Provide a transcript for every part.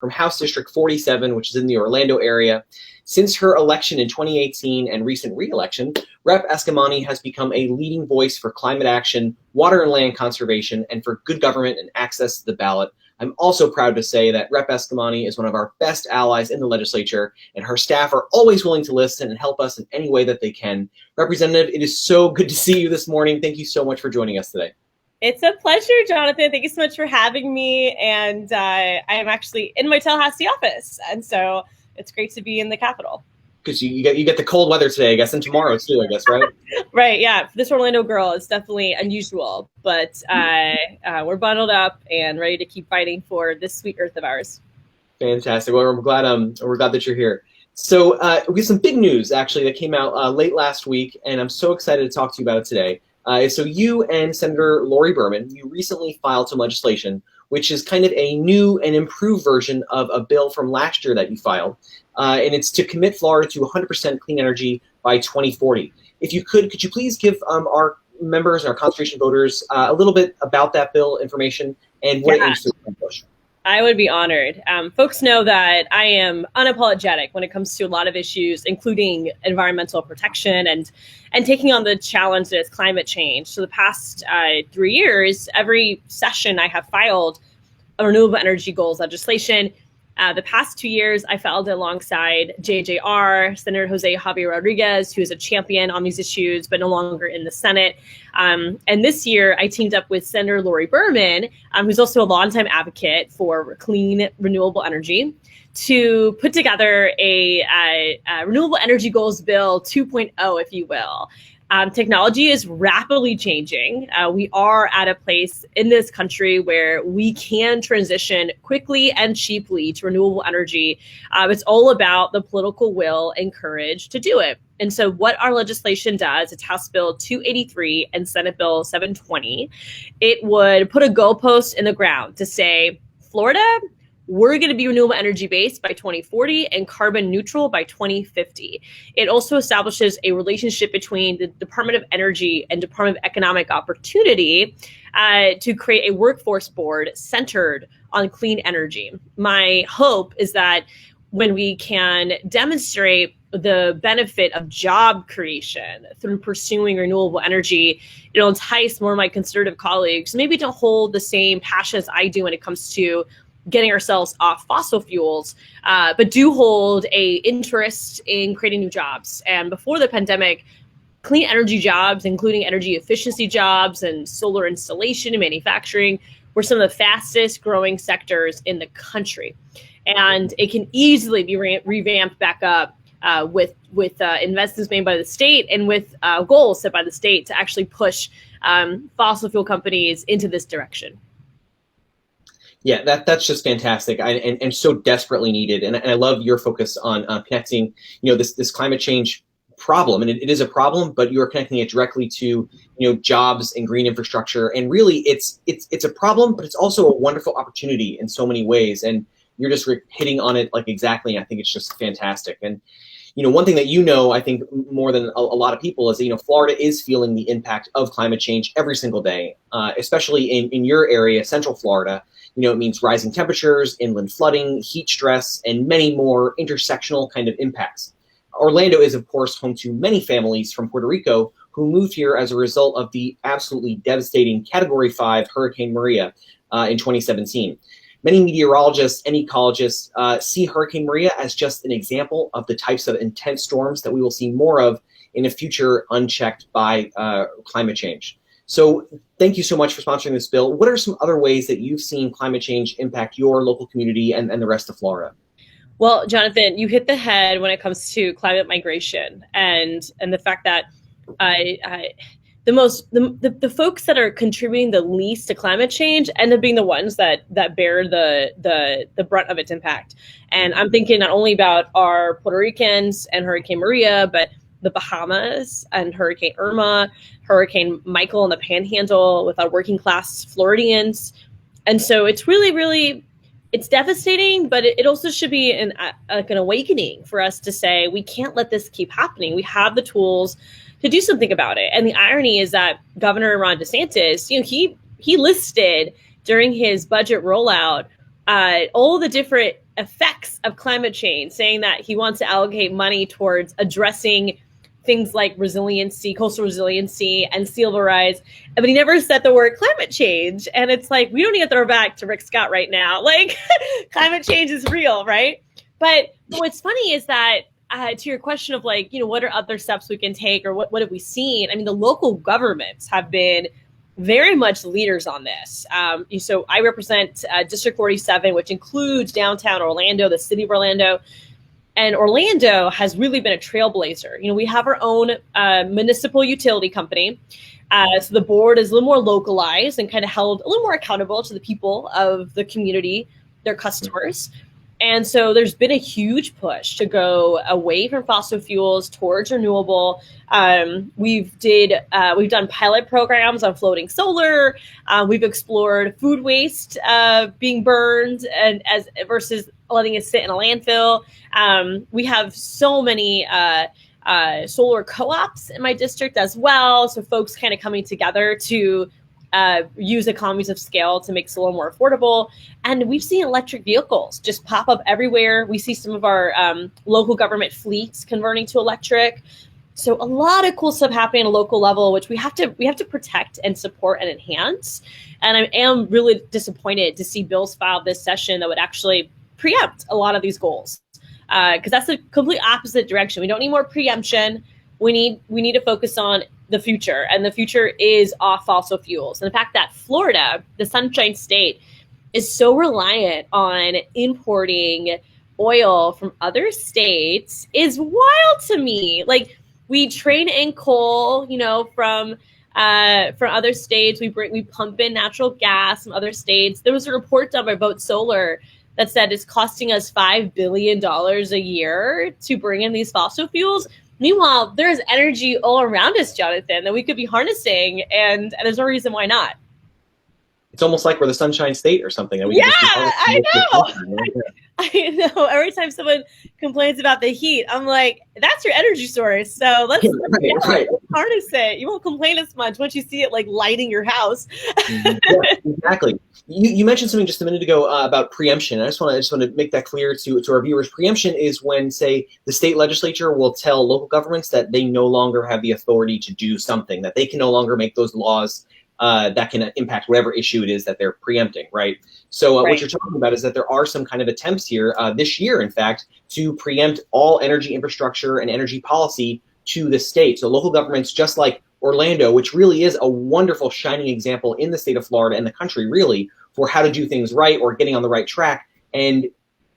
from House District 47, which is in the Orlando area. Since her election in 2018 and recent re-election, Rep. Eskamani has become a leading voice for climate action, water and land conservation, and for good government and access to the ballot. I'm also proud to say that Rep. Eskamani is one of our best allies in the legislature, and her staff are always willing to listen and help us in any way that they can. Representative, it is so good to see you this morning. Thank you so much for joining us today. It's a pleasure, Jonathan. Thank you so much for having me. And I am actually in my Tallahassee office, and so it's great to be in the Capitol. Because you get the cold weather today, I guess, and tomorrow too, I guess, right? Right, yeah. For this Orlando girl, it's definitely unusual, but we're bundled up and ready to keep fighting for this sweet earth of ours. Fantastic. Well, we're glad that you're here. So we have some big news actually that came out late last week, and I'm so excited to talk to you about it today. So you and Senator Lori Berman, you recently filed some legislation, which is kind of a new and improved version of a bill from last year that you filed. And it's to commit Florida to 100% clean energy by 2040. If you could you please give our members and our conservation voters a little bit about that bill information and what it aims to accomplish? I would be honored. Folks know that I am unapologetic when it comes to a lot of issues, including environmental protection and taking on the challenge that is climate change. So the past 3 years, every session I have filed a renewable energy goals legislation. The past 2 years, I filed alongside JJR, Senator Jose Javier Rodriguez, who is a champion on these issues, but no longer in the Senate. And this year, I teamed up with Senator Lori Berman, who's also a longtime advocate for clean, renewable energy, to put together a renewable energy goals bill 2.0, if you will. Technology is rapidly changing. We are at a place in this country where we can transition quickly and cheaply to renewable energy. It's all about the political will and courage to do it. And so what our legislation does, it's House Bill 283 and Senate Bill 720. It would put a goalpost in the ground to say, Florida, we're going to be renewable energy based by 2040 and carbon neutral by 2050. It also establishes a relationship between the Department of Energy and Department of Economic Opportunity to create a workforce board centered on clean energy. My hope is that when we can demonstrate the benefit of job creation through pursuing renewable energy, it'll entice more of my conservative colleagues, maybe to hold the same passion as I do when it comes to getting ourselves off fossil fuels, but do hold a interest in creating new jobs. And before the pandemic, clean energy jobs, including energy efficiency jobs and solar installation and manufacturing, were some of the fastest growing sectors in the country. And it can easily be revamped back up with investments made by the state and with goals set by the state to actually push fossil fuel companies into this direction. Yeah, that's just fantastic and so desperately needed. And I love your focus on connecting, this climate change problem. And it is a problem, but you are connecting it directly to, jobs and green infrastructure. And really, it's a problem, but it's also a wonderful opportunity in so many ways. And you're just hitting on it like exactly. And I think it's just fantastic. And one thing that I think more than a lot of people is, Florida is feeling the impact of climate change every single day, especially in your area, Central Florida. It means rising temperatures, inland flooding, heat stress, and many more intersectional kind of impacts. Orlando is, of course, home to many families from Puerto Rico who moved here as a result of the absolutely devastating Category 5 Hurricane Maria in 2017. Many meteorologists and ecologists see Hurricane Maria as just an example of the types of intense storms that we will see more of in the future unchecked by climate change. So thank you so much for sponsoring this bill. What are some other ways that you've seen climate change impact your local community and the rest of Florida? Well, Jonathan, you hit the head when it comes to climate migration and the fact that the folks that are contributing the least to climate change end up being the ones that bear the brunt of its impact. And I'm thinking not only about our Puerto Ricans and Hurricane Maria, but the Bahamas and Hurricane Irma, Hurricane Michael in the Panhandle with our working class Floridians. And so it's really, really, it's devastating, but it also should be an awakening for us to say, we can't let this keep happening. We have the tools to do something about it. And the irony is that Governor Ron DeSantis, he listed during his budget rollout all the different effects of climate change, saying that he wants to allocate money towards addressing things like resiliency, coastal resiliency, and sea level rise, but he never said the word climate change. And it's like, we don't need to throw back to Rick Scott right now. Like, climate change is real, right? But what's funny is that to your question of like, what are other steps we can take, or what have we seen? I mean, the local governments have been very much leaders on this. So I represent District 47, which includes downtown Orlando, the city of Orlando. And Orlando has really been a trailblazer. We have our own municipal utility company. So the board is a little more localized and kind of held a little more accountable to the people of the community, their customers. And so there's been a huge push to go away from fossil fuels towards renewable. We've done pilot programs on floating solar. We've explored food waste being burned and versus letting it sit in a landfill. We have so many solar co-ops in my district as well. So folks kind of coming together to use economies of scale to make solar more affordable. And we've seen electric vehicles just pop up everywhere. We see some of our local government fleets converting to electric. So a lot of cool stuff happening at a local level, which we have to protect and support and enhance. And I am really disappointed to see bills filed this session that would actually preempt a lot of these goals, because that's the complete opposite direction. We don't need more preemption. We need to focus on the future, and the future is off fossil fuels. And the fact that Florida, the Sunshine State, is so reliant on importing oil from other states is wild to me. Like, we train in coal, from other states. We pump in natural gas from other states. There was a report done by Vote Solar that said it's costing us $5 billion a year to bring in these fossil fuels. Meanwhile, there's energy all around us, Jonathan, that we could be harnessing, and there's no reason why not. It's almost like we're the Sunshine State or something. I know. I know. Every time someone complains about the heat, I'm like, that's your energy source. So let's harness it. You won't complain as much once you see it like lighting your house. Yeah, exactly. You mentioned something just a minute ago about preemption. I just want to make that clear to our viewers. Preemption is when, say, the state legislature will tell local governments that they no longer have the authority to do something, that they can no longer make those laws that can impact whatever issue it is that they're preempting, right? So what you're talking about is that there are some kind of attempts here this year, in fact, to preempt all energy infrastructure and energy policy to the state. So local governments, just like Orlando, which really is a wonderful shining example in the state of Florida and the country, really, for how to do things right or getting on the right track. And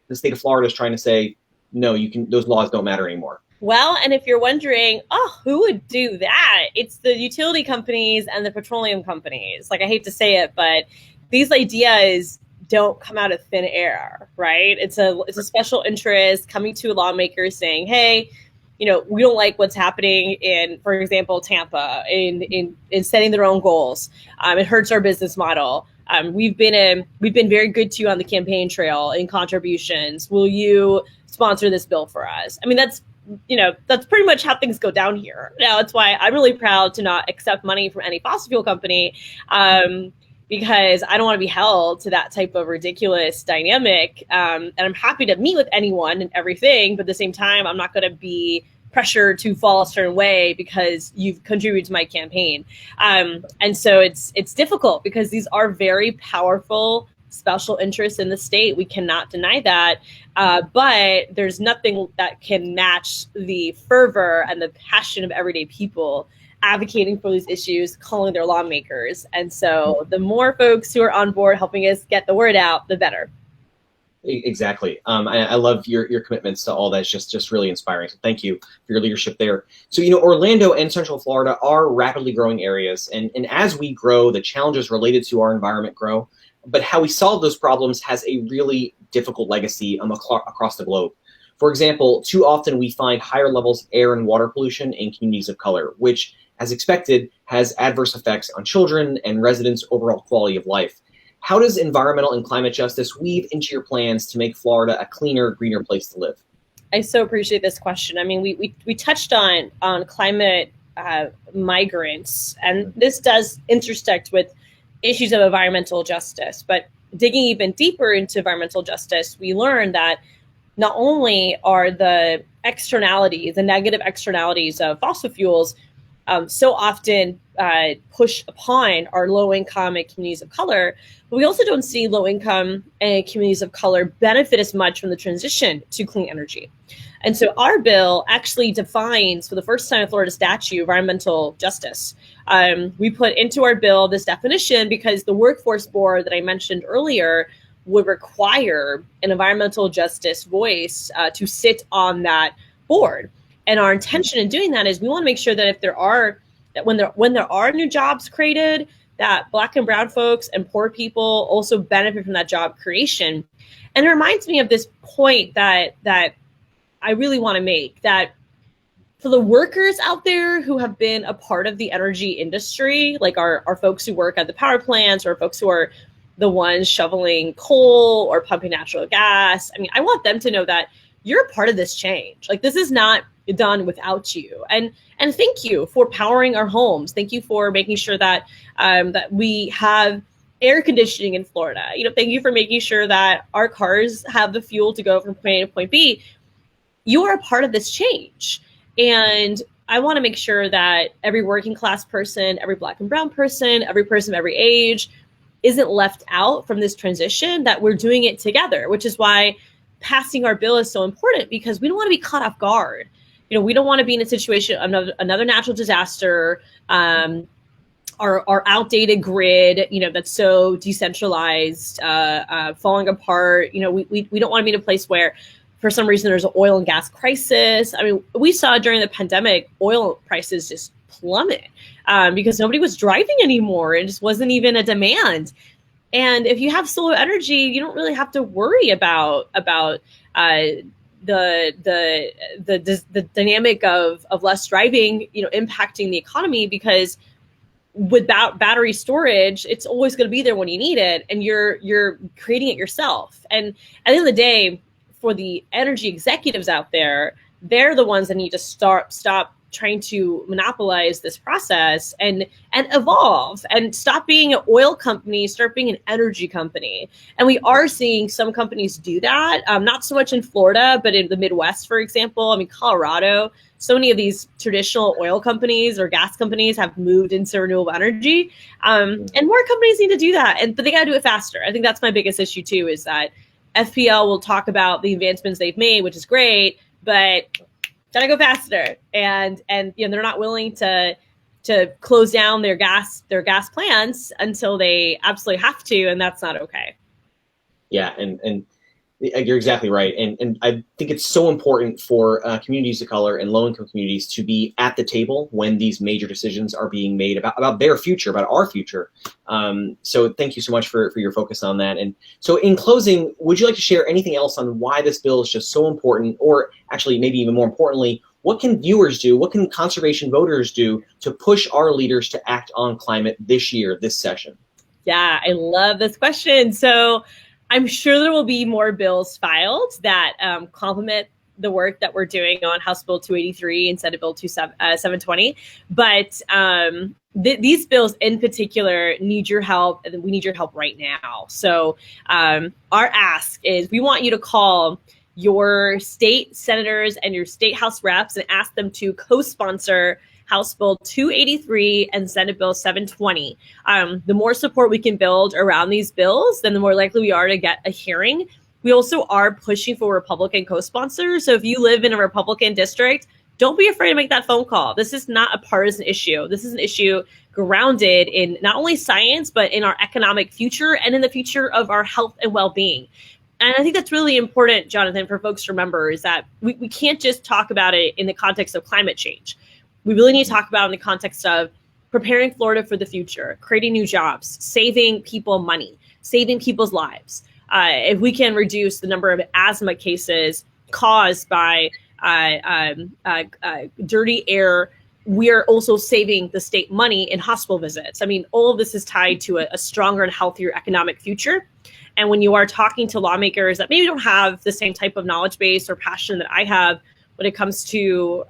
the state of Florida is trying to say, no, those laws don't matter anymore. Well, and if you're wondering, who would do that? It's the utility companies and the petroleum companies. Like, I hate to say it, but these ideas don't come out of thin air, right? It's a special interest coming to lawmakers saying, hey, we don't like what's happening in, for example, Tampa in setting their own goals. It hurts our business model. We've been very good to you on the campaign trail in contributions. Will you sponsor this bill for us? I mean, that's pretty much how things go down here. Now, that's why I'm really proud to not accept money from any fossil fuel company, because I don't want to be held to that type of ridiculous dynamic. And I'm happy to meet with anyone and everything, but at the same time, I'm not going to be pressured to fall a certain way because you've contributed to my campaign. And so it's difficult because these are very powerful special interests in the state. We cannot deny that. But there's nothing that can match the fervor and the passion of everyday people advocating for these issues, calling their lawmakers. And so the more folks who are on board helping us get the word out, the better. Exactly. I love your commitments to all that. It's just really inspiring. So thank you for your leadership there. So, Orlando and Central Florida are rapidly growing areas. And as we grow, the challenges related to our environment grow. But how we solve those problems has a really difficult legacy across the globe. For example, too often we find higher levels of air and water pollution in communities of color, which, as expected, has adverse effects on children and residents' overall quality of life. How does environmental and climate justice weave into your plans to make Florida a cleaner, greener place to live? I so appreciate this question. I mean, we touched on climate migrants, and this does intersect with issues of environmental justice. But digging even deeper into environmental justice, we learned that not only are the externalities, the negative externalities of fossil fuels so often pushed upon our low-income and communities of color, but we also don't see low-income and communities of color benefit as much from the transition to clean energy. And so our bill actually defines, for the first time in Florida statute, environmental justice. We put into our bill this definition because the workforce board that I mentioned earlier would require an environmental justice voice to sit on that board. And our intention in doing that is we want to make sure that when there are new jobs created, that Black and brown folks and poor people also benefit from that job creation. And it reminds me of this point that I really want to make, that for the workers out there who have been a part of the energy industry, like our folks who work at the power plants or folks who are the ones shoveling coal or pumping natural gas, I mean, I want them to know that you're a part of this change. Like, this is not done without you. And thank you for powering our homes. Thank you for making sure that that we have air conditioning in Florida. Thank you for making sure that our cars have the fuel to go from point A to point B. You are a part of this change. And I want to make sure that every working class person, every Black and brown person, every person of every age isn't left out from this transition, that we're doing it together, which is why passing our bill is so important, because we don't want to be caught off guard. We don't want to be in a situation, another natural disaster, our outdated grid, that's so decentralized, falling apart. We don't want to be in a place where, for some reason, there's an oil and gas crisis. I mean, we saw during the pandemic, oil prices just plummet because nobody was driving anymore. It just wasn't even a demand. And if you have solar energy, you don't really have to worry about the dynamic of less driving, impacting the economy, because without battery storage, it's always going to be there when you need it, and you're creating it yourself. And at the end of the day, for the energy executives out there, they're the ones that need to stop trying to monopolize this process and evolve and stop being an oil company, start being an energy company. And we are seeing some companies do that, not so much in Florida, but in the Midwest, for example. I mean, Colorado, so many of these traditional oil companies or gas companies have moved into renewable energy. And more companies need to do that, but they got to do it faster. I think that's my biggest issue too, is that FPL will talk about the advancements they've made, which is great, but gotta go faster. And they're not willing to close down their gas plants until they absolutely have to, and that's not okay. Yeah, and you're exactly right. And I think it's so important for communities of color and low-income communities to be at the table when these major decisions are being made about their future, about our future. So thank you so much for your focus on that. And so in closing, would you like to share anything else on why this bill is just so important, or actually maybe even more importantly, what can viewers do, what can conservation voters do to push our leaders to act on climate this year, this session? Yeah, I love this question. So I'm sure there will be more bills filed that complement the work that we're doing on House Bill 283 and Senate Bill 720. But these bills in particular need your help, and we need your help right now. So our ask is, we want you to call your state senators and your state House reps and ask them to co-sponsor House Bill 283 and Senate Bill 720. The more support we can build around these bills, then the more likely we are to get a hearing. We also are pushing for Republican co-sponsors. So if you live in a Republican district, don't be afraid to make that phone call. This is not a partisan issue. This is an issue grounded in not only science, but in our economic future and in the future of our health and well-being. And I think that's really important, Jonathan, for folks to remember, is that we can't just talk about it in the context of climate change. We really need to talk about it in the context of preparing Florida for the future, creating new jobs, saving people money, saving people's lives. If we can reduce the number of asthma cases caused by dirty air, we are also saving the state money in hospital visits. I mean, all of this is tied to a stronger and healthier economic future. And when you are talking to lawmakers that maybe don't have the same type of knowledge base or passion that I have when it comes to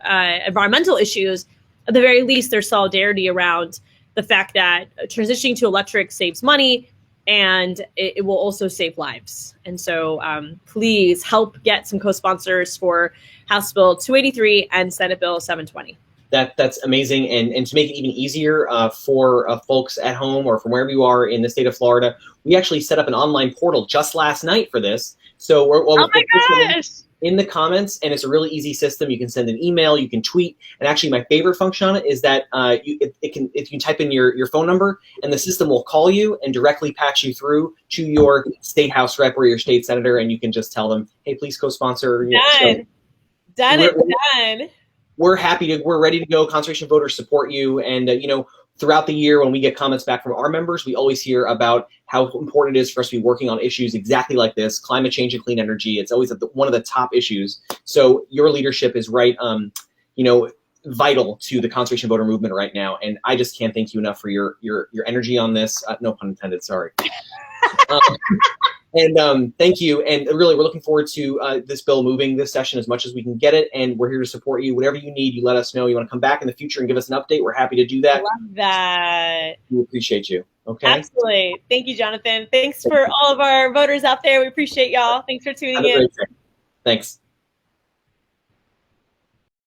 environmental issues, at the very least, there's solidarity around the fact that transitioning to electric saves money, and it will also save lives. And so please help get some co-sponsors for House Bill 283 and Senate Bill 720. That's amazing. And to make it even easier for folks at home or from wherever you are in the state of Florida, we actually set up an online portal just last night for this. So oh my gosh! In the comments, and it's a really easy system. You can send an email, you can tweet, and actually my favorite function on it is that you can type in your phone number, and the system will call you and directly patch you through to your state house rep or your state senator, and you can just tell them, hey, please co-sponsor. Done. We're ready to go. Conservation voters support you, and throughout the year when we get comments back from our members, we always hear about how important it is for us to be working on issues exactly like this, climate change and clean energy. It's always one of the top issues. So your leadership is vital to the conservation voter movement right now. And I just can't thank you enough for your energy on this. No pun intended, sorry. And thank you. And really, we're looking forward to this bill moving this session as much as we can get it. And we're here to support you. Whatever you need, you let us know. You want to come back in the future and give us an update, we're happy to do that. I love that. We appreciate you. Okay. Absolutely. Thank you, Jonathan. Thanks for all of our voters out there. We appreciate y'all. Thanks for tuning in. Thanks.